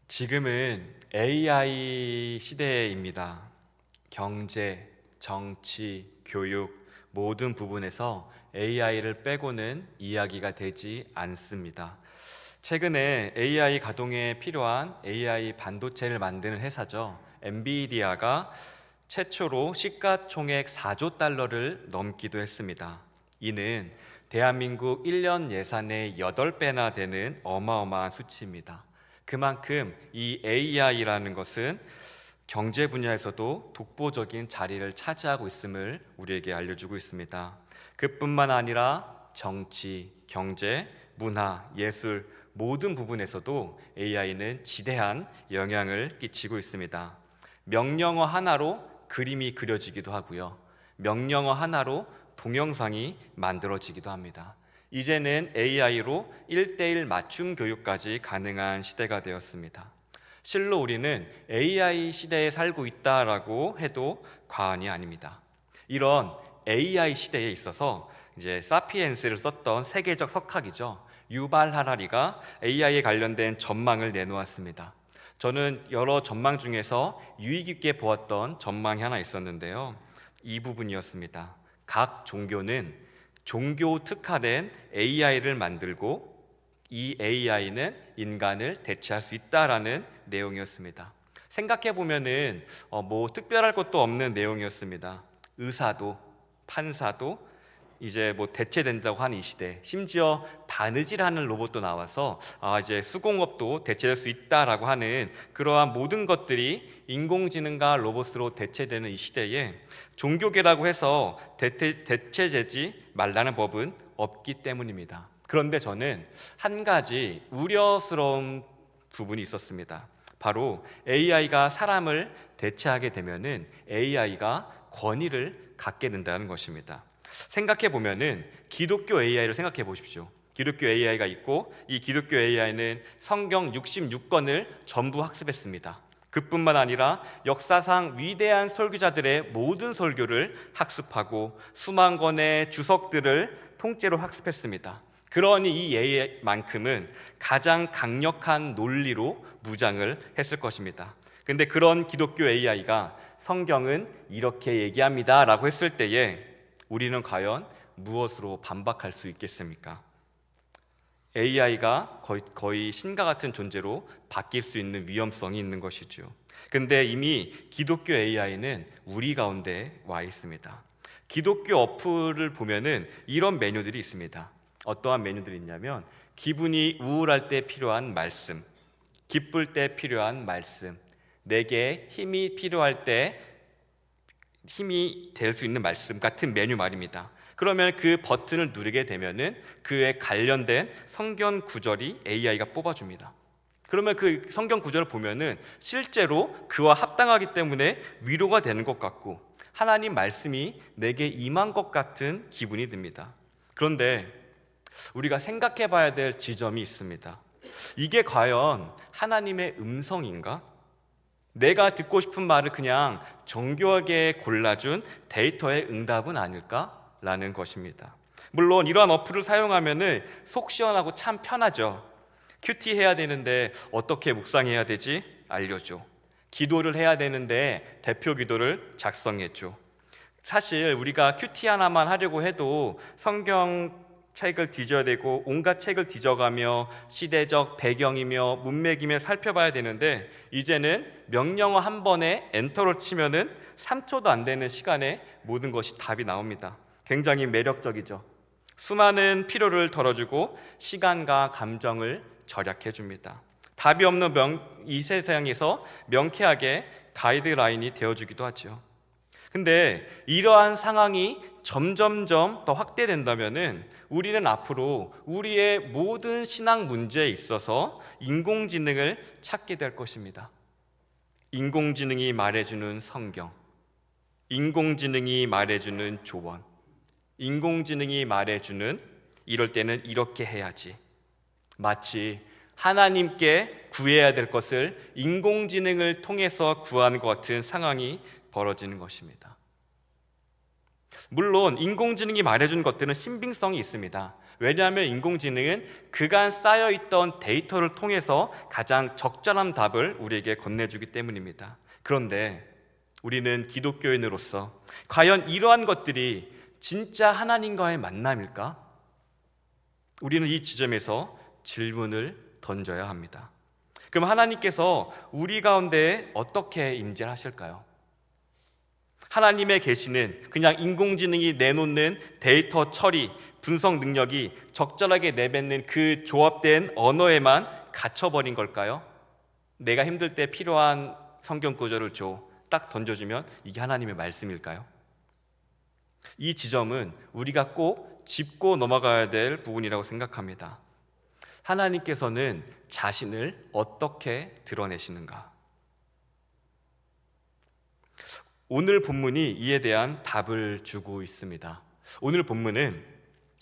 지금은 AI 시대입니다. 경제, 정치, 교육 모든 부분에서 AI를 빼고는 이야기가 되지 않습니다. 최근에 AI 가동에 필요한 AI 반도체를 만드는 회사죠. 엔비디아가 최초로 시가총액 4조 달러를 넘기도 했습니다. 이는 대한민국 1년 예산의 8배나 되는 어마어마한 수치입니다. 그만큼 이 AI라는 것은 경제 분야에서도 독보적인 자리를 차지하고 있음을 우리에게 알려주고 있습니다. 그뿐만 아니라 정치, 경제, 문화, 예술 모든 부분에서도 AI는 지대한 영향을 끼치고 있습니다. 명령어 하나로 그림이 그려지기도 하고요. 명령어 하나로 동영상이 만들어지기도 합니다. 이제는 AI로 1:1 맞춤 교육까지 가능한 시대가 되었습니다. 실로 우리는 AI 시대에 살고 있다라고 해도 과언이 아닙니다. 이런 AI 시대에 있어서 이제 사피엔스를 썼던 세계적 석학이죠. 유발 하라리가 AI에 관련된 전망을 내놓았습니다. 저는 여러 전망 중에서 유의 깊게 보았던 전망이 하나 있었는데요. 이 부분이었습니다. 각 종교는 종교 특화된 AI를 만들고 이 AI는 인간을 대체할 수 있다라는 내용이었습니다. 생각해 보면은 뭐 특별할 것도 없는 내용이었습니다. 의사도 판사도 이제 뭐 대체된다고 하는 이 시대, 심지어 바느질하는 로봇도 나와서 이제 수공업도 대체될 수 있다라고 하는 그러한 모든 것들이 인공지능과 로봇으로 대체되는 이 시대에 종교계라고 해서 대체되지 말라는 법은 없기 때문입니다. 그런데 저는 한 가지 우려스러운 부분이 있었습니다. 바로 AI가 사람을 대체하게 되면은 AI가 권위를 갖게 된다는 것입니다. 생각해 보면은 기독교 AI를 생각해 보십시오. 기독교 AI가 있고 이 기독교 AI는 성경 66권을 전부 학습했습니다. 그뿐만 아니라 역사상 위대한 설교자들의 모든 설교를 학습하고 수만 권의 주석들을 통째로 학습했습니다. 그러니 이 AI만큼은 가장 강력한 논리로 무장을 했을 것입니다. 근데 그런 기독교 AI가 성경은 이렇게 얘기합니다 라고 했을 때에 우리는 과연 무엇으로 반박할 수 있겠습니까? AI가 거의 신과 같은 존재로 바뀔 수 있는 위험성이 있는 것이죠. 근데 이미 기독교 AI는 우리 가운데 와 있습니다. 기독교 어플을 보면은 이런 메뉴들이 있습니다. 어떠한 메뉴들이 있냐면 기분이 우울할 때 필요한 말씀, 기쁠 때 필요한 말씀, 내게 힘이 필요할 때 힘이 될 수 있는 말씀 같은 메뉴 말입니다. 그러면 그 버튼을 누르게 되면은 그에 관련된 성경 구절이 AI가 뽑아줍니다. 그러면 그 성경 구절을 보면은 실제로 그와 합당하기 때문에 위로가 되는 것 같고 하나님 말씀이 내게 임한 것 같은 기분이 듭니다. 그런데 우리가 생각해 봐야 될 지점이 있습니다. 이게 과연 하나님의 음성인가? 내가 듣고 싶은 말을 그냥 정교하게 골라준 데이터의 응답은 아닐까라는 것입니다. 물론 이러한 어플을 사용하면은 속 시원하고 참 편하죠. 큐티 해야 되는데 어떻게 묵상해야 되지? 알려줘. 기도를 해야 되는데 대표 기도를 작성해줘. 사실 우리가 큐티 하나만 하려고 해도 성경 책을 뒤져야 되고 온갖 책을 뒤져가며 시대적 배경이며 문맥이며 살펴봐야 되는데 이제는 명령어 한 번에 엔터를 치면은 3초도 안 되는 시간에 모든 것이 답이 나옵니다. 굉장히 매력적이죠. 수많은 피로를 덜어주고 시간과 감정을 절약해 줍니다. 답이 없는 이 세상에서 명쾌하게 가이드라인이 되어주기도 하죠. 근데 이러한 상황이 점점점 더 확대된다면은 우리는 앞으로 우리의 모든 신앙 문제에 있어서 인공지능을 찾게 될 것입니다. 인공지능이 말해주는 성경, 인공지능이 말해주는 조언, 인공지능이 말해주는 이럴 때는 이렇게 해야지. 마치 하나님께 구해야 될 것을 인공지능을 통해서 구하는 것 같은 상황이 벌어지는 것입니다. 물론 인공지능이 말해준 것들은 신빙성이 있습니다. 왜냐하면 인공지능은 그간 쌓여있던 데이터를 통해서 가장 적절한 답을 우리에게 건네주기 때문입니다. 그런데 우리는 기독교인으로서 과연 이러한 것들이 진짜 하나님과의 만남일까? 우리는 이 지점에서 질문을 던져야 합니다. 그럼 하나님께서 우리 가운데 어떻게 임재하실까요? 하나님의 계시는 그냥 인공지능이 내놓는 데이터 처리, 분석 능력이 적절하게 내뱉는 그 조합된 언어에만 갇혀버린 걸까요? 내가 힘들 때 필요한 성경 구절을 딱 던져주면 이게 하나님의 말씀일까요? 이 지점은 우리가 꼭 짚고 넘어가야 될 부분이라고 생각합니다. 하나님께서는 자신을 어떻게 드러내시는가? 오늘 본문이 이에 대한 답을 주고 있습니다. 오늘 본문은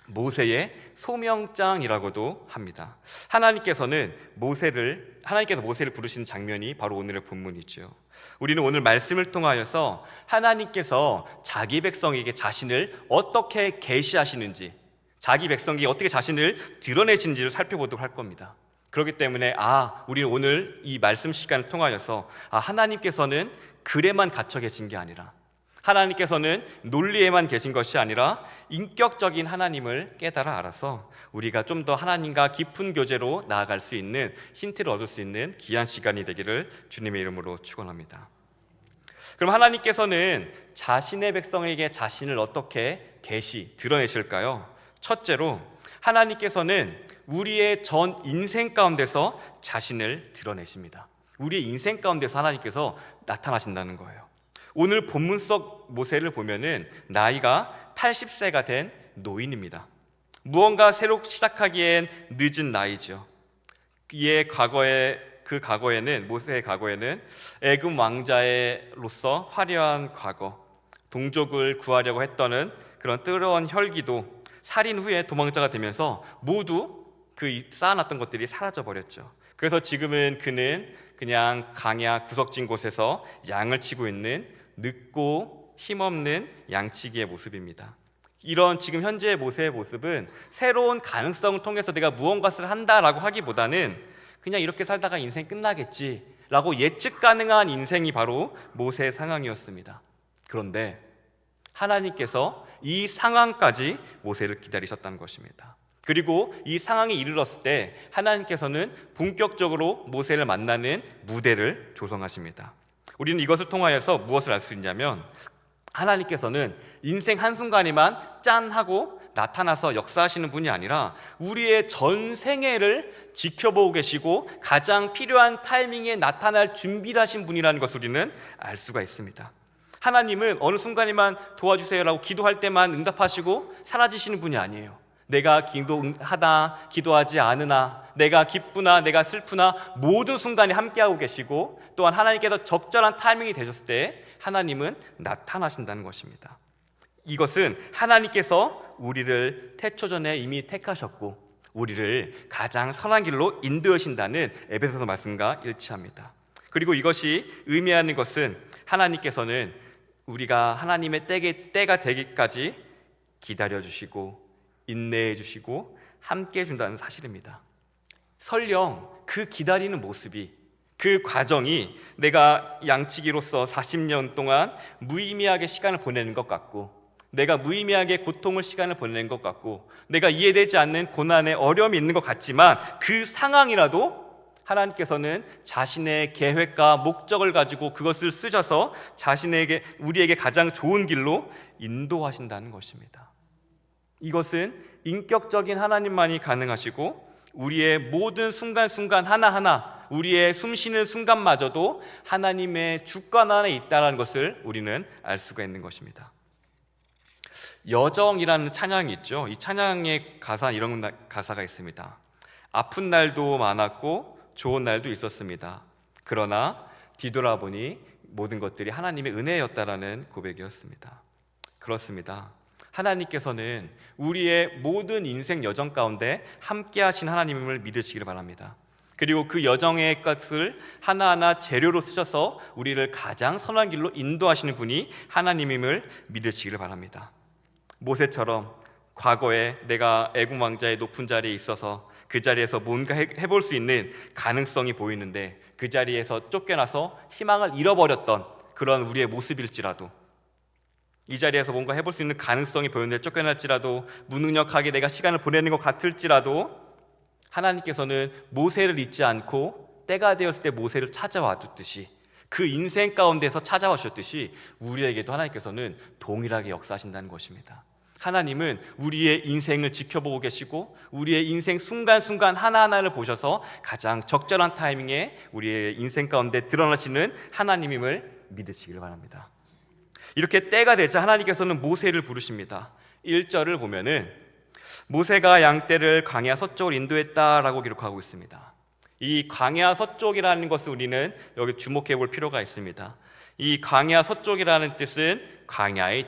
모세의 소명장이라고도 합니다. 하나님께서 모세를 부르신 장면이 바로 오늘의 본문이죠. 우리는 오늘 말씀을 통하여서 하나님께서 자기 백성에게 자신을 어떻게 계시하시는지, 자기 백성에게 어떻게 자신을 드러내시는지를 살펴보도록 할 겁니다. 그렇기 때문에 우리는 오늘 이 말씀 시간을 통하여서 하나님께서는 글에만 갇혀 계신 게 아니라, 하나님께서는 논리에만 계신 것이 아니라 인격적인 하나님을 깨달아 알아서 우리가 좀 더 하나님과 깊은 교제로 나아갈 수 있는 힌트를 얻을 수 있는 귀한 시간이 되기를 주님의 이름으로 축원합니다. 그럼 하나님께서는 자신의 백성에게 자신을 어떻게 드러내실까요? 첫째로 하나님께서는 우리의 전 인생 가운데서 자신을 드러내십니다. 우리의 인생 가운데서 하나님께서 나타나신다는 거예요. 오늘 본문 속 모세를 보면은 나이가 80세가 된 노인입니다. 무언가 새로 시작하기엔 늦은 나이죠. 모세의 과거에는 애굽 왕자로서 화려한 과거, 동족을 구하려고 했던 그런 뜨거운 혈기도 살인 후에 도망자가 되면서 모두 쌓아놨던 것들이 사라져버렸죠. 그래서 지금은 그는 그냥 강야 구석진 곳에서 양을 치고 있는 늙고 힘없는 양치기의 모습입니다. 이런 지금 현재의 모세의 모습은 새로운 가능성을 통해서 내가 무언가를 한다라고 하기보다는 그냥 이렇게 살다가 인생 끝나겠지라고 예측 가능한 인생이 바로 모세의 상황이었습니다. 그런데 하나님께서 이 상황까지 모세를 기다리셨다는 것입니다. 그리고 이 상황에 이르렀을 때 하나님께서는 본격적으로 모세를 만나는 무대를 조성하십니다. 우리는 이것을 통하여서 무엇을 알 수 있냐면 하나님께서는 인생 한순간에만 짠 하고 나타나서 역사하시는 분이 아니라 우리의 전생애를 지켜보고 계시고 가장 필요한 타이밍에 나타날 준비를 하신 분이라는 것을 우리는 알 수가 있습니다. 하나님은 어느 순간에만 도와주세요라고 기도할 때만 응답하시고 사라지시는 분이 아니에요. 내가 기도하다 기도하지 않으나, 내가 기쁘나 내가 슬프나 모든 순간에 함께하고 계시고, 또한 하나님께서 적절한 타이밍이 되셨을 때 하나님은 나타나신다는 것입니다. 이것은 하나님께서 우리를 태초 전에 이미 택하셨고 우리를 가장 선한 길로 인도하신다는 에베소서 말씀과 일치합니다. 그리고 이것이 의미하는 것은 하나님께서는 우리가 하나님의 때가 되기까지 기다려주시고 인내해 주시고 함께 해준다는 사실입니다. 설령 그 기다리는 모습이, 그 과정이 내가 양치기로서 40년 동안 무의미하게 시간을 보내는 것 같고, 내가 무의미하게 시간을 보내는 것 같고, 내가 이해되지 않는 고난의 어려움이 있는 것 같지만 그 상황이라도 하나님께서는 자신의 계획과 목적을 가지고 그것을 쓰셔서 우리에게 가장 좋은 길로 인도하신다는 것입니다. 이것은 인격적인 하나님만이 가능하시고 우리의 모든 순간순간 하나하나, 우리의 숨쉬는 순간마저도 하나님의 주권 안에 있다는 것을 우리는 알 수가 있는 것입니다. 여정이라는 찬양이 있죠. 이 찬양의 이런 가사가 있습니다. 아픈 날도 많았고 좋은 날도 있었습니다. 그러나 뒤돌아보니 모든 것들이 하나님의 은혜였다라는 고백이었습니다. 그렇습니다. 하나님께서는 우리의 모든 인생 여정 가운데 함께 하신 하나님을 믿으시기를 바랍니다. 그리고 그 여정의 것을 하나하나 재료로 쓰셔서 우리를 가장 선한 길로 인도하시는 분이 하나님임을 믿으시기를 바랍니다. 모세처럼 과거에 내가 애굽 왕자의 높은 자리에 있어서 그 자리에서 뭔가 해볼 수 있는 가능성이 보이는데 그 자리에서 쫓겨나서 희망을 잃어버렸던 그런 우리의 모습일지라도, 이 자리에서 뭔가 해볼 수 있는 가능성이 보이는데 쫓겨날지라도, 무능력하게 내가 시간을 보내는 것 같을지라도 하나님께서는 모세를 잊지 않고 때가 되었을 때 모세를 찾아와 줬듯이, 그 인생 가운데서 찾아와 주셨듯이 우리에게도 하나님께서는 동일하게 역사하신다는 것입니다. 하나님은 우리의 인생을 지켜보고 계시고 우리의 인생 순간순간 하나하나를 보셔서 가장 적절한 타이밍에 우리의 인생 가운데 드러나시는 하나님임을 믿으시길 바랍니다. 이렇게 때가 되자 하나님께서는 모세를 부르십니다. 1절을 보면은 모세가 양떼를 광야 서쪽으로 인도했다라고 기록하고 있습니다. 이 광야 서쪽이라는 것을 우리는 여기 주목해 볼 필요가 있습니다. 이 광야 서쪽이라는 뜻은 광야의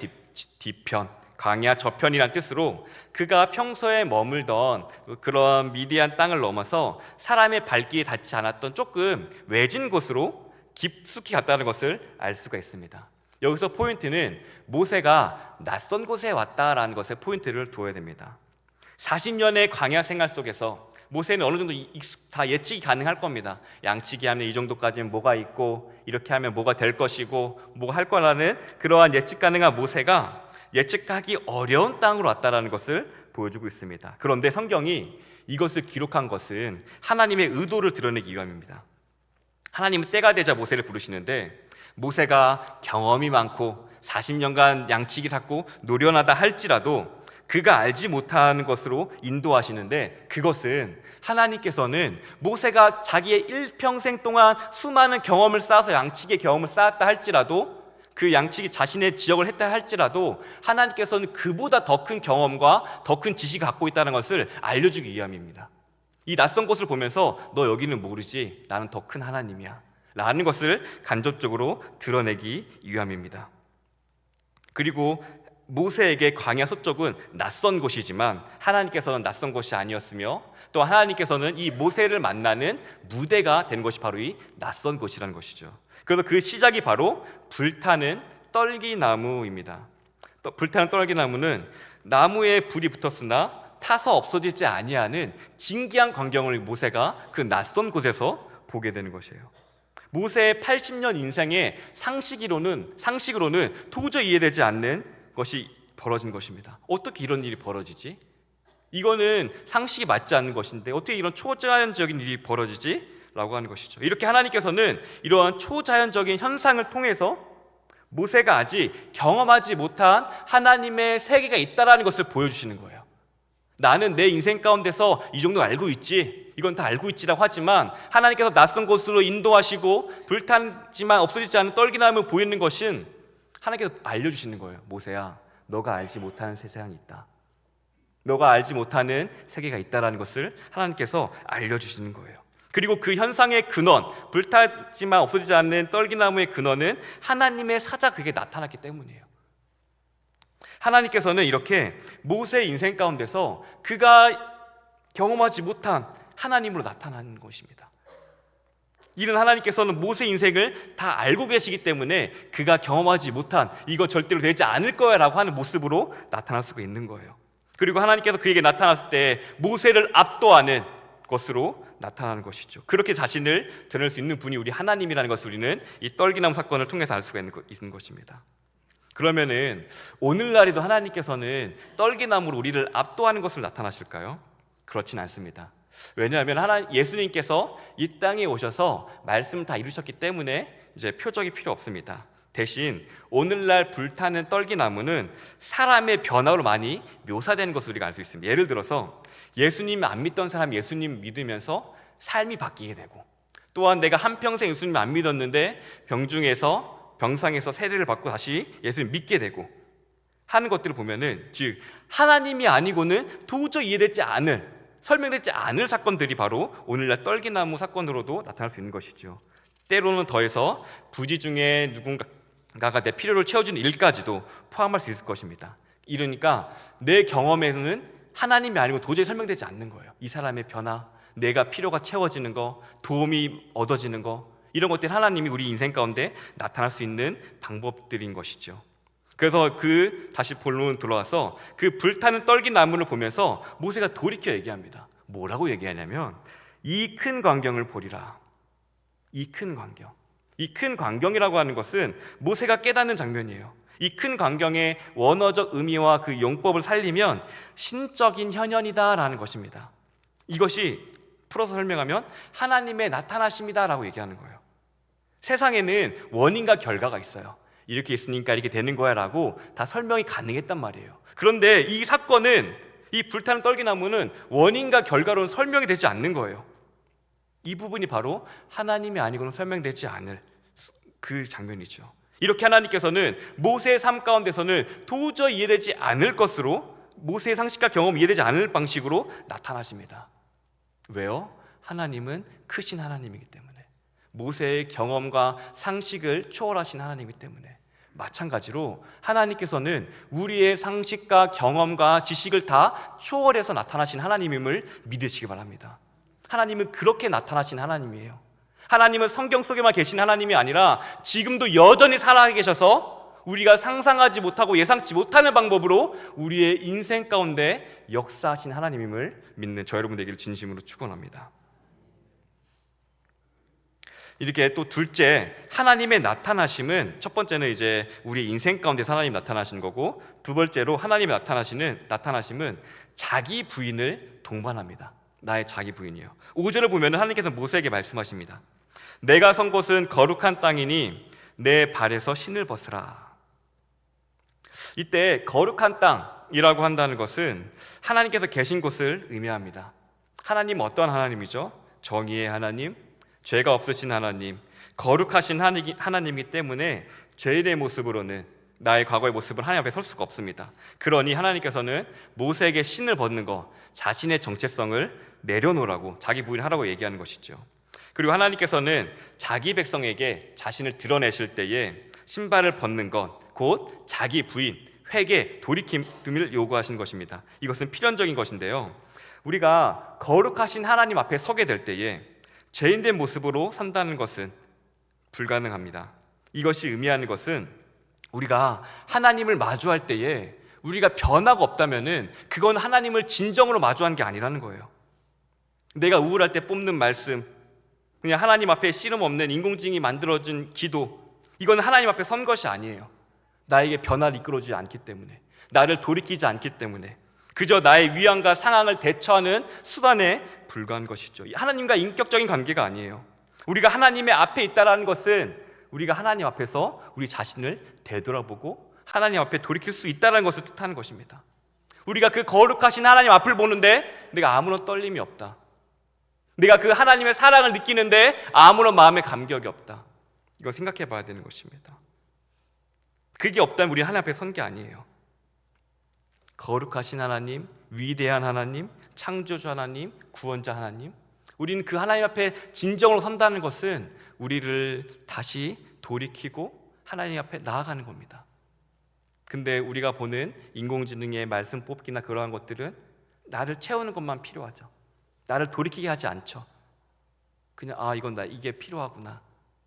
뒤편, 광야 저편이라는 뜻으로 그가 평소에 머물던 그런 미디안 땅을 넘어서 사람의 발길이 닿지 않았던 조금 외진 곳으로 깊숙이 갔다는 것을 알 수가 있습니다. 여기서 포인트는 모세가 낯선 곳에 왔다라는 것에 포인트를 두어야 됩니다. 40년의 광야 생활 속에서 모세는 어느 정도 다 예측이 가능할 겁니다. 양치기 하면 이 정도까지는 뭐가 있고, 이렇게 하면 뭐가 될 것이고, 뭐가 할 거라는 그러한 예측 가능한 모세가 예측하기 어려운 땅으로 왔다라는 것을 보여주고 있습니다. 그런데 성경이 이것을 기록한 것은 하나님의 의도를 드러내기 위함입니다. 하나님은 때가 되자 모세를 부르시는데, 모세가 경험이 많고 40년간 양치기를 하고 노련하다 할지라도 그가 알지 못하는 것으로 인도하시는데, 그것은 하나님께서는 모세가 자기의 일평생 동안 수많은 경험을 쌓아서 양치기의 경험을 쌓았다 할지라도, 그 양치기 자신의 지역을 했다 할지라도 하나님께서는 그보다 더 큰 경험과 더 큰 지식을 갖고 있다는 것을 알려주기 위함입니다. 이 낯선 곳을 보면서 너 여기는 모르지, 나는 더 큰 하나님이야 라는 것을 간접적으로 드러내기 위함입니다. 그리고 모세에게 광야 서쪽은 낯선 곳이지만 하나님께서는 낯선 곳이 아니었으며, 또 하나님께서는 이 모세를 만나는 무대가 된 것이 바로 이 낯선 곳이라는 것이죠. 그래서 그 시작이 바로 불타는 떨기나무입니다. 불타는 떨기나무는 나무에 불이 붙었으나 타서 없어지지 아니하는 진기한 광경을 모세가 그 낯선 곳에서 보게 되는 것이에요. 모세의 80년 인생의 상식으로는 도저히 이해되지 않는 것이 벌어진 것입니다. 어떻게 이런 일이 벌어지지? 이거는 상식이 맞지 않는 것인데 어떻게 이런 초자연적인 일이 벌어지지? 라고 하는 것이죠. 이렇게 하나님께서는 이러한 초자연적인 현상을 통해서 모세가 아직 경험하지 못한 하나님의 세계가 있다는 것을 보여주시는 거예요. 나는 내 인생 가운데서 이 정도 알고 있지, 이건 다 알고 있지라고 하지만 하나님께서 낯선 곳으로 인도하시고 불타지만 없어지지 않은 떨기나무 보이는 것은 하나님께서 알려주시는 거예요. 모세야, 너가 알지 못하는 세상이 있다, 너가 알지 못하는 세계가 있다는 것을 하나님께서 알려주시는 거예요. 그리고 그 현상의 근원, 불타지만 없어지지 않는 떨기나무의 근원은 하나님의 사자 그게 나타났기 때문이에요. 하나님께서는 이렇게 모세의 인생 가운데서 그가 경험하지 못한 하나님으로 나타나는 것입니다. 이는 하나님께서는 모세 인생을 다 알고 계시기 때문에 그가 경험하지 못한, 이거 절대로 되지 않을 거야 라고 하는 모습으로 나타날 수가 있는 거예요. 그리고 하나님께서 그에게 나타났을 때 모세를 압도하는 것으로 나타나는 것이죠. 그렇게 자신을 드러낼 수 있는 분이 우리 하나님이라는 것을 우리는 이 떨기나무 사건을 통해서 알 수가 있는 것입니다. 그러면은 오늘날에도 하나님께서는 떨기나무로 우리를 압도하는 것을 나타나실까요? 그렇진 않습니다. 왜냐하면 예수님께서 이 땅에 오셔서 말씀을 다 이루셨기 때문에 이제 표적이 필요 없습니다. 대신 오늘날 불타는 떨기나무는 사람의 변화로 많이 묘사되는 것을 우리가 알 수 있습니다. 예를 들어서 예수님 안 믿던 사람이 예수님 믿으면서 삶이 바뀌게 되고, 또한 내가 한평생 예수님 안 믿었는데 병상에서 세례를 받고 다시 예수님 믿게 되고 하는 것들을 보면은, 즉 하나님이 아니고는 도저히 이해되지 않을, 설명되지 않을 사건들이 바로 오늘날 떨기나무 사건으로도 나타날 수 있는 것이죠. 때로는 더해서 부지 중에 누군가가 내 필요를 채워주는 일까지도 포함할 수 있을 것입니다. 이러니까 내 경험에는 하나님이 아니고 도저히 설명되지 않는 거예요. 이 사람의 변화, 내가 필요가 채워지는 거, 도움이 얻어지는 거, 이런 것들이 하나님이 우리 인생 가운데 나타날 수 있는 방법들인 것이죠. 그래서 다시 본론 돌아와서 그 불타는 떨기 나무를 보면서 모세가 돌이켜 얘기합니다. 뭐라고 얘기하냐면 이 큰 광경을 보리라. 이 큰 광경. 이 큰 광경이라고 하는 것은 모세가 깨닫는 장면이에요. 이 큰 광경의 원어적 의미와 그 용법을 살리면 신적인 현현이다라는 것입니다. 이것이 풀어서 설명하면 하나님의 나타나심이다라고 얘기하는 거예요. 세상에는 원인과 결과가 있어요. 이렇게 있으니까 이렇게 되는 거야 라고 다 설명이 가능했단 말이에요. 그런데 이 사건은, 이 불타는 떨기나무는 원인과 결과로는 설명이 되지 않는 거예요. 이 부분이 바로 하나님이 아니고는 설명되지 않을 그 장면이죠. 이렇게 하나님께서는 모세의 삶 가운데서는 도저히 이해되지 않을 것으로, 모세의 상식과 경험이 이해되지 않을 방식으로 나타나십니다. 왜요? 하나님은 크신 하나님이기 때문에, 모세의 경험과 상식을 초월하신 하나님이기 때문에. 마찬가지로 하나님께서는 우리의 상식과 경험과 지식을 다 초월해서 나타나신 하나님임을 믿으시기 바랍니다. 하나님은 그렇게 나타나신 하나님이에요. 하나님은 성경 속에만 계신 하나님이 아니라 지금도 여전히 살아계셔서 우리가 상상하지 못하고 예상치 못하는 방법으로 우리의 인생 가운데 역사하신 하나님임을 믿는 저 여러분 되기를 진심으로 축원합니다. 이렇게 또 둘째, 하나님의 나타나심은, 첫 번째는 이제 우리 인생 가운데 하나님 나타나시는 거고, 두 번째로 하나님의 나타나심은 자기 부인을 동반합니다. 나의 자기 부인이요. 5절을 보면 하나님께서 모세에게 말씀하십니다. 내가 선 곳은 거룩한 땅이니 내 발에서 신을 벗으라. 이때 거룩한 땅이라고 한다는 것은 하나님께서 계신 곳을 의미합니다. 하나님 어떠한 하나님이죠? 정의의 하나님, 죄가 없으신 하나님, 거룩하신 하나님이기 때문에 죄인의 모습으로는, 나의 과거의 모습을 하나님 앞에 설 수가 없습니다. 그러니 하나님께서는 모세에게 신을 벗는 것, 자신의 정체성을 내려놓으라고, 자기 부인을 하라고 얘기하는 것이죠. 그리고 하나님께서는 자기 백성에게 자신을 드러내실 때에 신발을 벗는 것, 곧 자기 부인, 회개, 돌이킴을 요구하신 것입니다. 이것은 필연적인 것인데요, 우리가 거룩하신 하나님 앞에 서게 될 때에 죄인된 모습으로 산다는 것은 불가능합니다. 이것이 의미하는 것은 우리가 하나님을 마주할 때에 우리가 변화가 없다면은 그건 하나님을 진정으로 마주한 게 아니라는 거예요. 내가 우울할 때 뽑는 말씀, 그냥 하나님 앞에 씨름 없는 인공지능이 만들어진 기도, 이건 하나님 앞에 선 것이 아니에요. 나에게 변화를 이끌어주지 않기 때문에, 나를 돌이키지 않기 때문에, 그저 나의 위안과 상황을 대처하는 수단에 불과한 것이죠. 하나님과 인격적인 관계가 아니에요. 우리가 하나님의 앞에 있다는 것은 우리가 하나님 앞에서 우리 자신을 되돌아보고 하나님 앞에 돌이킬 수 있다는 것을 뜻하는 것입니다. 우리가 그 거룩하신 하나님 앞을 보는데 내가 아무런 떨림이 없다, 내가 그 하나님의 사랑을 느끼는데 아무런 마음의 감격이 없다, 이거 생각해 봐야 되는 것입니다. 그게 없다면 우리는 하나님 앞에 선 게 아니에요. 거룩하신 하나님, 위대한 하나님, 창조주 하나님, 구원자 하나님, 우리는 그 하나님 앞에 진정으로 선다는 것은 우리를 다시 돌이키고 하나님 앞에 나아가는 겁니다. 근데 우리가 보는 인공지능의 말씀 뽑기나 그러한 것들은 나를 채우는 것만 필요하죠. 나를 돌이키게 하지 않죠. 그냥 이건 이게 필요하구나,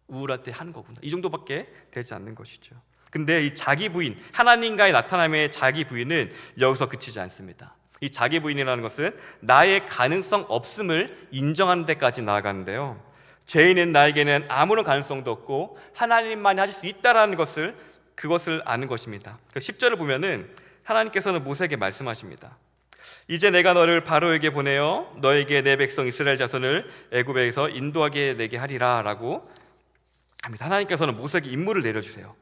우울할 때 하는 거구나, 이 정도밖에 되지 않는 것이죠. 근데 이 자기 부인, 하나님과의 나타남의 자기 부인은 여기서 그치지 않습니다. 이 자기 부인이라는 것은 나의 가능성 없음을 인정하는 데까지 나아가는데요, 죄인은 나에게는 아무런 가능성도 없고 하나님만이 하실 수 있다는 그것을 아는 것입니다. 10절을 보면은 하나님께서는 모세에게 말씀하십니다. 이제 내가 너를 바로에게 보내어 너에게 내 백성 이스라엘 자손을 애굽에서 인도하게 내게 하리라 라고 합니다. 하나님께서는 모세에게 임무를 내려주세요.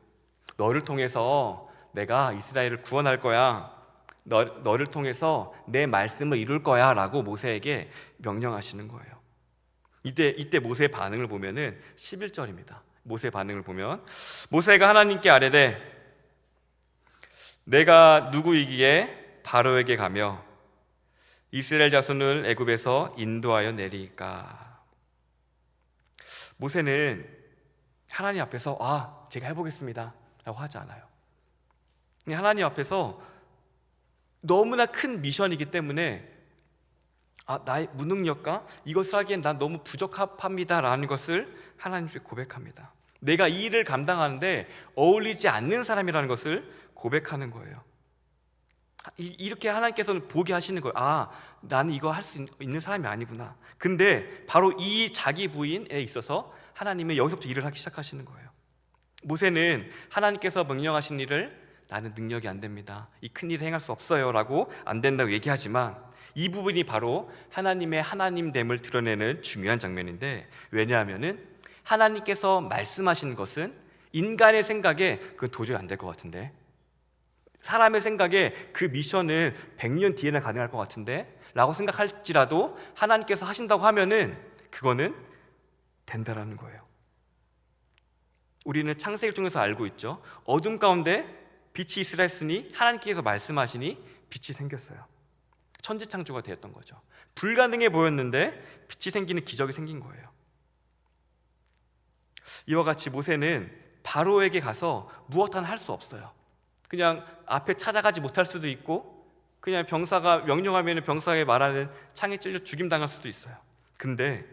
너를 통해서 내가 이스라엘을 구원할 거야, 너를 통해서 내 말씀을 이룰 거야 라고 모세에게 명령하시는 거예요. 이때 모세의 반응을 보면은 11절입니다. 모세의 반응을 보면 모세가 하나님께 아뢰되 내가 누구이기에 바로에게 가며 이스라엘 자손을 애굽에서 인도하여 내리까. 모세는 하나님 앞에서 제가 해보겠습니다 라고 하지 않아요. 하나님 앞에서 너무나 큰 미션이기 때문에 나의 무능력과 이것을 하기엔 난 너무 부적합합니다 라는 것을 하나님께 고백합니다. 내가 이 일을 감당하는데 어울리지 않는 사람이라는 것을 고백하는 거예요. 이렇게 하나님께서는 보게 하시는 거예요. 나는 이거 할 수 있는 사람이 아니구나. 근데 바로 이 자기 부인에 있어서 하나님은 여기서부터 일을 하기 시작하시는 거예요. 모세는 하나님께서 명령하신 일을 나는 능력이 안 됩니다, 이 큰 일을 행할 수 없어요 라고 안 된다고 얘기하지만, 이 부분이 바로 하나님의 하나님됨을 드러내는 중요한 장면인데, 왜냐하면 하나님께서 말씀하시는 것은 인간의 생각에 그건 도저히 안 될 것 같은데, 사람의 생각에 그 미션은 100년 뒤에나 가능할 것 같은데 라고 생각할지라도 하나님께서 하신다고 하면은 그거는 된다라는 거예요. 우리는 창세기를 통해서 알고 있죠. 어둠 가운데 빛이 있으라 했으니 하나님께서 말씀하시니 빛이 생겼어요. 천지창조가 되었던 거죠. 불가능해 보였는데 빛이 생기는 기적이 생긴 거예요. 이와 같이 모세는 바로에게 가서 무엇 하나 할 수 없어요. 그냥 앞에 찾아가지 못할 수도 있고, 그냥 병사가 명령하면 병사에게 말하는 창에 찔려 죽임당할 수도 있어요. 근데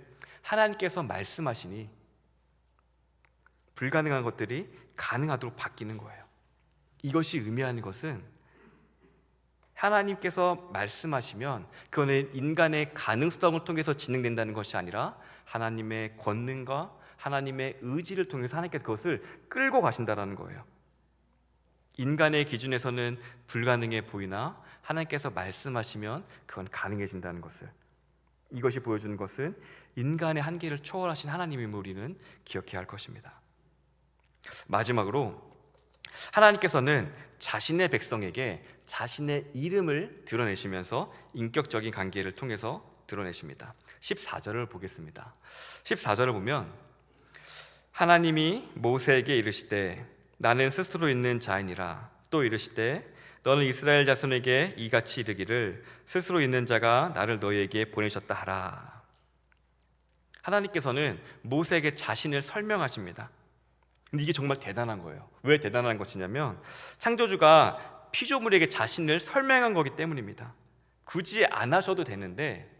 하나님께서 말씀하시니 불가능한 것들이 가능하도록 바뀌는 거예요. 이것이 의미하는 것은 하나님께서 말씀하시면 그거는 인간의 가능성을 통해서 진행된다는 것이 아니라 하나님의 권능과 하나님의 의지를 통해서 하나님께서 그것을 끌고 가신다는 거예요. 인간의 기준에서는 불가능해 보이나 하나님께서 말씀하시면 그건 가능해진다는 것을, 이것이 보여주는 것은 인간의 한계를 초월하신 하나님임을 우리는 기억해야 할 것입니다. 마지막으로 하나님께서는 자신의 백성에게 자신의 이름을 드러내시면서 인격적인 관계를 통해서 드러내십니다. 14절을 보겠습니다. 14절을 보면 하나님이 모세에게 이르시되 나는 스스로 있는 자이니라. 또 이르시되 너는 이스라엘 자손에게 이같이 이르기를 스스로 있는 자가 나를 너희에게 보내셨다 하라. 하나님께서는 모세에게 자신을 설명하십니다. 근데 이게 정말 대단한 거예요. 왜 대단한 것이냐면 창조주가 피조물에게 자신을 설명한 거기 때문입니다. 굳이 안 하셔도 되는데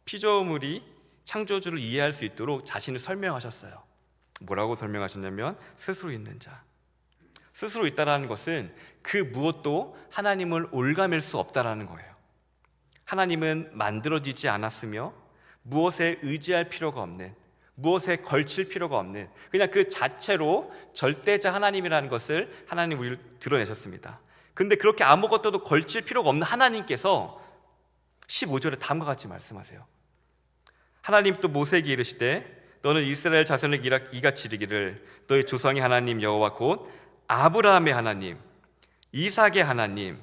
피조물이 창조주를 이해할 수 있도록 자신을 설명하셨어요. 뭐라고 설명하셨냐면 스스로 있는 자. 스스로 있다라는 것은 그 무엇도 하나님을 올가맬 수 없다라는 거예요. 하나님은 만들어지지 않았으며 무엇에 의지할 필요가 없는, 무엇에 걸칠 필요가 없는, 그냥 그 자체로 절대자 하나님이라는 것을 하나님 우리를 드러내셨습니다. 근데 그렇게 아무것도도 걸칠 필요가 없는 하나님께서 15절에 다음과 같이 말씀하세요. 하나님 또 모세에게 이르시되 너는 이스라엘 자손에게 이같이 이르기를 너희 조상의 하나님 여호와 곧 아브라함의 하나님, 이삭의 하나님,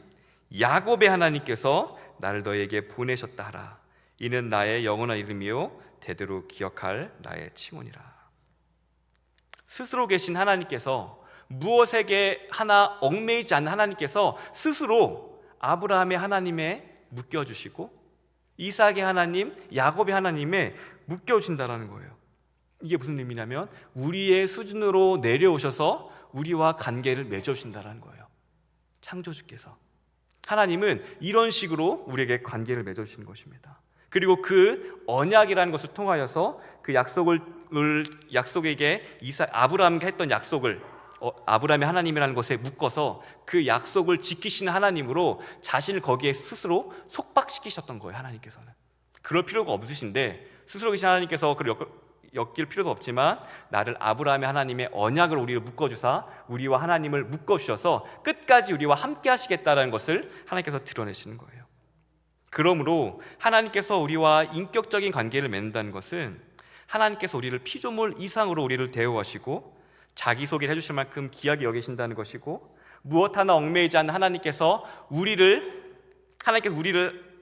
야곱의 하나님께서 나를 너희에게 보내셨다 하라. 이는 나의 영원한 이름이요 대대로 기억할 나의 칭언이라. 스스로 계신 하나님께서, 무엇에게 하나 얽매이지 않는 하나님께서 스스로 아브라함의 하나님에 묶여주시고 이삭의 하나님, 야곱의 하나님에 묶여주신다는 거예요. 이게 무슨 의미냐면 우리의 수준으로 내려오셔서 우리와 관계를 맺어주신다는 거예요. 창조주께서, 하나님은 이런 식으로 우리에게 관계를 맺어주시는 것입니다. 그리고 그 언약이라는 것을 통하여서 그 약속에게 아브라함과 했던 약속을 아브라함의 하나님이라는 것에 묶어서 그 약속을 지키시는 하나님으로 자신을 거기에 스스로 속박시키셨던 거예요. 하나님께서는 그럴 필요가 없으신데 스스로 계신 하나님께서 그를 엮일 필요도 없지만 나를 아브라함의 하나님의 언약을 우리를 묶어주사 우리와 하나님을 묶어주셔서 끝까지 우리와 함께 하시겠다는 것을 하나님께서 드러내시는 거예요. 그러므로 하나님께서 우리와 인격적인 관계를 맺는다는 것은 하나님께서 우리를 피조물 이상으로 우리를 대우하시고 자기 소개를 해주실 만큼 귀하게 여기신다는 것이고, 무엇 하나 얽매이지 않는 하나님께서 우리를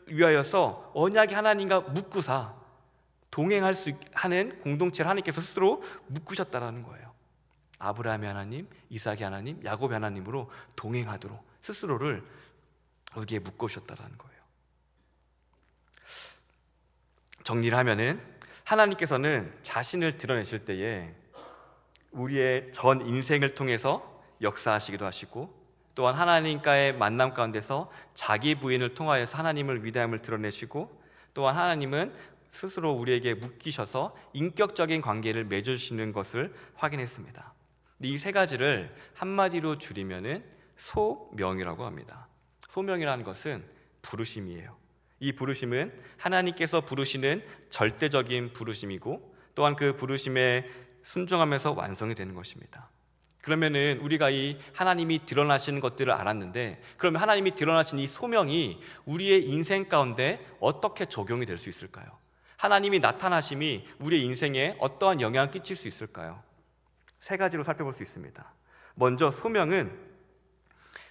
위하여서 언약의 하나님과 묶으사 동행할 수 하는 공동체를 하나님께서 스스로 묶으셨다라는 거예요. 아브라함의 하나님, 이삭의 하나님, 야곱의 하나님으로 동행하도록 스스로를 우리에게 묶으셨다라는 거예요. 정리를 하면은 하나님께서는 자신을 드러내실 때에 우리의 전 인생을 통해서 역사하시기도 하시고, 또한 하나님과의 만남 가운데서 자기 부인을 통하여서 하나님을 위대함을 드러내시고, 또한 하나님은 스스로 우리에게 묶이셔서 인격적인 관계를 맺어주시는 것을 확인했습니다. 이 세 가지를 한마디로 줄이면은 소명이라고 합니다. 소명이라는 것은 부르심이에요. 이 부르심은 하나님께서 부르시는 절대적인 부르심이고 또한 그 부르심에 순종하면서 완성이 되는 것입니다. 그러면은 우리가 이 하나님이 드러나시는 것들을 알았는데, 그러면 하나님이 드러나신 이 소명이 우리의 인생 가운데 어떻게 적용이 될 수 있을까요? 하나님이 나타나심이 우리의 인생에 어떠한 영향을 끼칠 수 있을까요? 세 가지로 살펴볼 수 있습니다. 먼저 소명은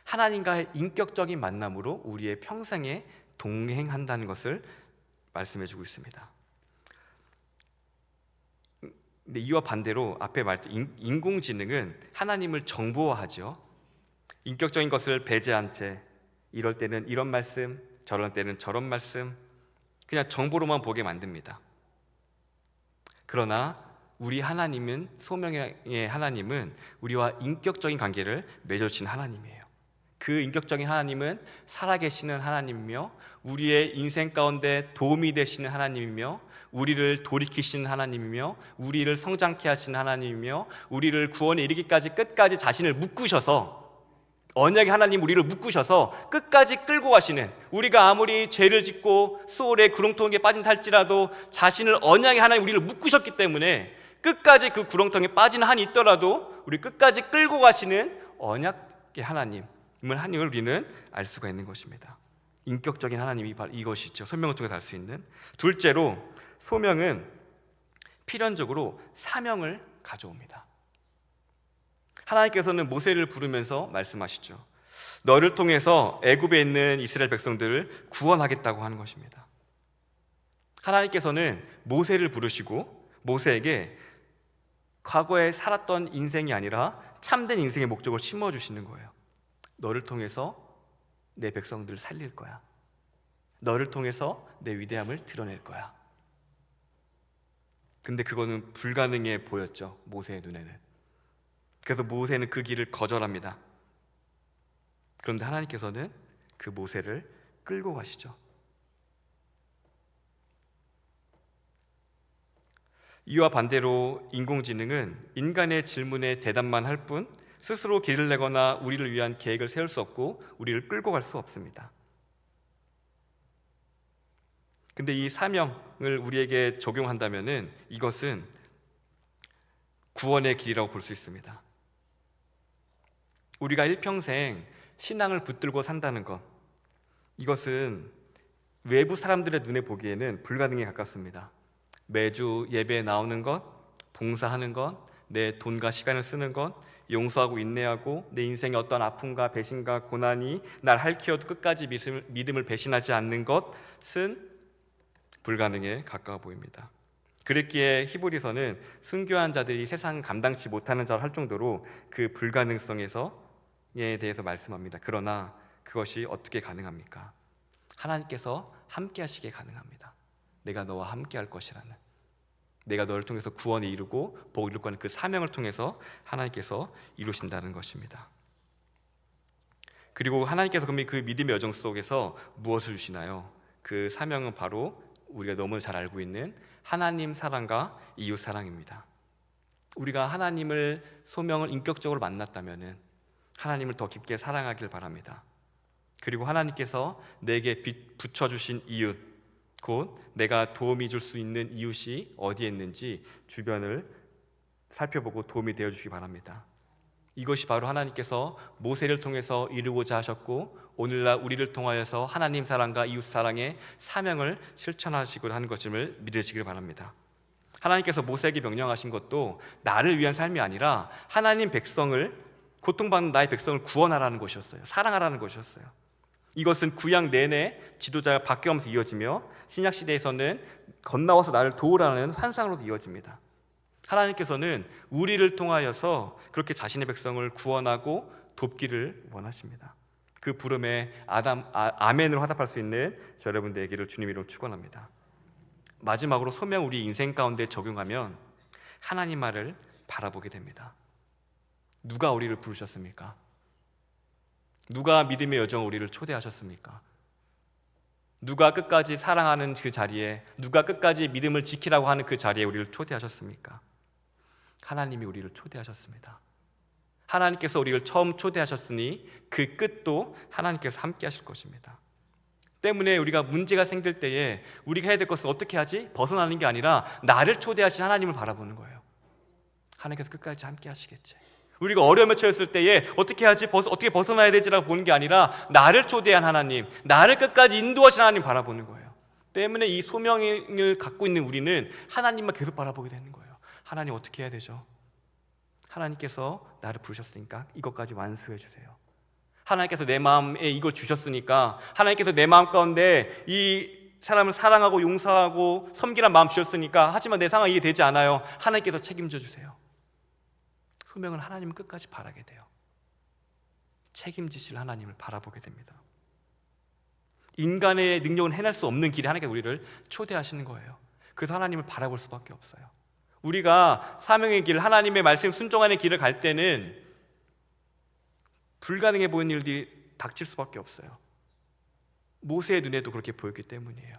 하나님과의 인격적인 만남으로 우리의 평생에 동행한다는 것을 말씀해주고 있습니다. 근데 이와 반대로 앞에 말했던 인공지능은 하나님을 정보화하죠. 인격적인 것을 배제한 채 이럴 때는 이런 말씀, 저럴 때는 저런 말씀, 그냥 정보로만 보게 만듭니다. 그러나 우리 하나님은, 소명의 하나님은 우리와 인격적인 관계를 맺어주신 하나님이에요. 그 인격적인 하나님은 살아계시는 하나님이며 우리의 인생 가운데 도움이 되시는 하나님이며 우리를 돌이키시는 하나님이며 우리를 성장케 하시는 하나님이며 우리를 구원에 이르기까지 끝까지 자신을 묶으셔서, 언약의 하나님 우리를 묶으셔서 끝까지 끌고 가시는, 우리가 아무리 죄를 짓고 소울의 구렁텅이에 빠진다 할지라도 자신을, 언약의 하나님 우리를 묶으셨기 때문에 끝까지 그 구렁텅이에 빠지는 한이 있더라도 우리 끝까지 끌고 가시는 언약의 하나님을 우리는 알 수가 있는 것입니다. 인격적인 하나님이 바로 이것이죠. 소명을 통해서 알 수 있는. 둘째로, 소명은 필연적으로 사명을 가져옵니다. 하나님께서는 모세를 부르면서 말씀하시죠. 너를 통해서 애굽에 있는 이스라엘 백성들을 구원하겠다고 하는 것입니다. 하나님께서는 모세를 부르시고 모세에게 과거에 살았던 인생이 아니라 참된 인생의 목적을 심어주시는 거예요. 너를 통해서 내 백성들을 살릴 거야. 너를 통해서 내 위대함을 드러낼 거야. 근데 그거는 불가능해 보였죠, 모세의 눈에는. 그래서 모세는 그 길을 거절합니다. 그런데 하나님께서는 그 모세를 끌고 가시죠. 이와 반대로 인공지능은 인간의 질문에 대답만 할 뿐 스스로 길을 내거나 우리를 위한 계획을 세울 수 없고 우리를 끌고 갈 수 없습니다. 근데 이 사명을 우리에게 적용한다면은 이것은 구원의 길이라고 볼 수 있습니다. 우리가 일평생 신앙을 붙들고 산다는 것, 이것은 외부 사람들의 눈에 보기에는 불가능에 가깝습니다. 매주 예배에 나오는 것, 봉사하는 것, 내 돈과 시간을 쓰는 것, 용서하고 인내하고 내 인생의 어떤 아픔과 배신과 고난이 날 핥히어도 끝까지 믿음을 배신하지 않는 것은 불가능에 가까워 보입니다. 그랬기에 히브리서는 순교한 자들이 세상 감당치 못하는 자를 할 정도로 그 불가능성에 대해서 말씀합니다. 그러나 그것이 어떻게 가능합니까? 하나님께서 함께 하시기에 가능합니다. 내가 너와 함께 할 것이라는, 내가 너를 통해서 구원을 이루고 복을 이루고 하는 그 사명을 통해서 하나님께서 이루신다는 것입니다. 그리고 하나님께서 그 믿음의 여정 속에서 무엇을 주시나요? 그 사명은 바로 우리가 너무 잘 알고 있는 하나님 사랑과 이웃 사랑입니다. 우리가 하나님을, 소명을 인격적으로 만났다면 하나님을 더 깊게 사랑하길 바랍니다. 그리고 하나님께서 내게 붙여주신 이웃, 곧 내가 도움이 줄 수 있는 이웃이 어디에 있는지 주변을 살펴보고 도움이 되어주시기 바랍니다. 이것이 바로 하나님께서 모세를 통해서 이루고자 하셨고 오늘날 우리를 통하여서 하나님 사랑과 이웃 사랑의 사명을 실천하시고 하는 것임을 믿으시길 바랍니다. 하나님께서 모세에게 명령하신 것도 나를 위한 삶이 아니라 하나님 백성을, 고통받는 나의 백성을 구원하라는 것이었어요. 사랑하라는 것이었어요. 이것은 구약 내내 지도자가 바뀌어가면서 이어지며 신약 시대에서는 건너와서 나를 도우라는 환상으로도 이어집니다. 하나님께서는 우리를 통하여서 그렇게 자신의 백성을 구원하고 돕기를 원하십니다. 그 부름에 아멘으로 화답할 수 있는 저 여러분 되기를 주님 이름으로 축원합니다. 마지막으로 소명, 우리 인생 가운데 적용하면 하나님 말을 바라보게 됩니다. 누가 우리를 부르셨습니까? 누가 믿음의 여정 우리를 초대하셨습니까? 누가 끝까지 사랑하는 그 자리에, 누가 끝까지 믿음을 지키라고 하는 그 자리에 우리를 초대하셨습니까? 하나님이 우리를 초대하셨습니다. 하나님께서 우리를 처음 초대하셨으니 그 끝도 하나님께서 함께 하실 것입니다. 때문에 우리가 문제가 생길 때에 우리가 해야 될 것은 어떻게 하지? 벗어나는 게 아니라 나를 초대하신 하나님을 바라보는 거예요. 하나님께서 끝까지 함께 하시겠지. 우리가 어려움에 처했을 때에 어떻게 하지? 어떻게 벗어나야 되지라고 보는 게 아니라 나를 초대한 하나님, 나를 끝까지 인도하신 하나님 바라보는 거예요. 때문에 이 소명을 갖고 있는 우리는 하나님만 계속 바라보게 되는 거예요. 하나님 어떻게 해야 되죠? 하나님께서 나를 부르셨으니까 이것까지 완수해 주세요. 하나님께서 내 마음에 이걸 주셨으니까, 하나님께서 내 마음 가운데 이 사람을 사랑하고 용서하고 섬기란 마음 주셨으니까, 하지만 내 상황이 이해되지 않아요. 하나님께서 책임져 주세요. 소명은 하나님을 끝까지 바라게 돼요. 책임지실 하나님을 바라보게 됩니다. 인간의 능력은 해낼 수 없는 길에 하나님께서 우리를 초대하시는 거예요. 그래서 하나님을 바라볼 수밖에 없어요. 우리가 사명의 길, 하나님의 말씀 순종하는 길을 갈 때는 불가능해 보이는 일들이 닥칠 수밖에 없어요. 모세의 눈에도 그렇게 보였기 때문이에요.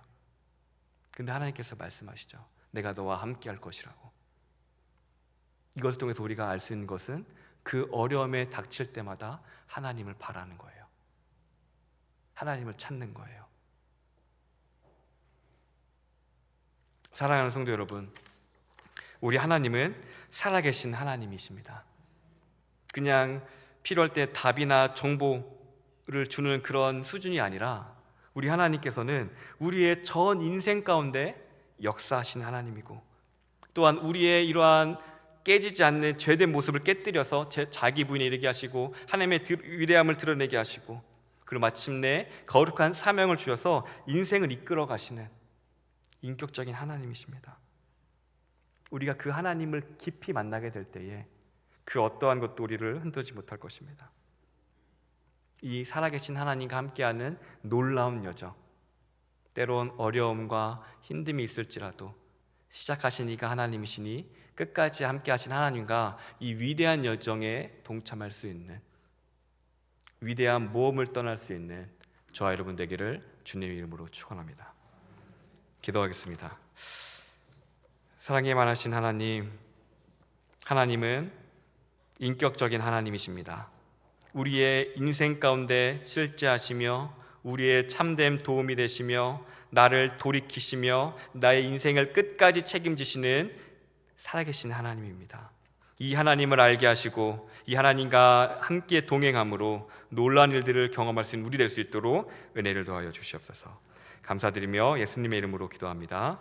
근데 하나님께서 말씀하시죠. 내가 너와 함께 할 것이라고. 이것을 통해서 우리가 알 수 있는 것은 그 어려움에 닥칠 때마다 하나님을 바라는 거예요. 하나님을 찾는 거예요. 사랑하는 성도 여러분, 우리 하나님은 살아계신 하나님이십니다. 그냥 필요할 때 답이나 정보를 주는 그런 수준이 아니라 우리 하나님께서는 우리의 전 인생 가운데 역사하신 하나님이고, 또한 우리의 이러한 깨지지 않는 죄된 모습을 깨뜨려서 자기 부인에 이르게 하시고 하나님의 위대함을 드러내게 하시고, 그리고 마침내 거룩한 사명을 주셔서 인생을 이끌어 가시는 인격적인 하나님이십니다. 우리가 그 하나님을 깊이 만나게 될 때에 그 어떠한 것도 우리를 흔들지 못할 것입니다. 이 살아계신 하나님과 함께하는 놀라운 여정, 때론 어려움과 힘듦이 있을지라도 시작하신 이가 하나님이시니 끝까지 함께하신 하나님과 이 위대한 여정에 동참할 수 있는, 위대한 모험을 떠날 수 있는 저와 여러분 되기를 주님의 이름으로 축원합니다. 기도하겠습니다. 사랑에 많으신 하나님, 하나님은 인격적인 하나님이십니다. 우리의 인생 가운데 실제하시며 우리의 참된 도움이 되시며 나를 돌이키시며 나의 인생을 끝까지 책임지시는 살아계신 하나님입니다. 이 하나님을 알게 하시고 이 하나님과 함께 동행함으로 놀라운 일들을 경험할 수 있는 우리 될 수 있도록 은혜를 더하여 주시옵소서. 감사드리며 예수님의 이름으로 기도합니다.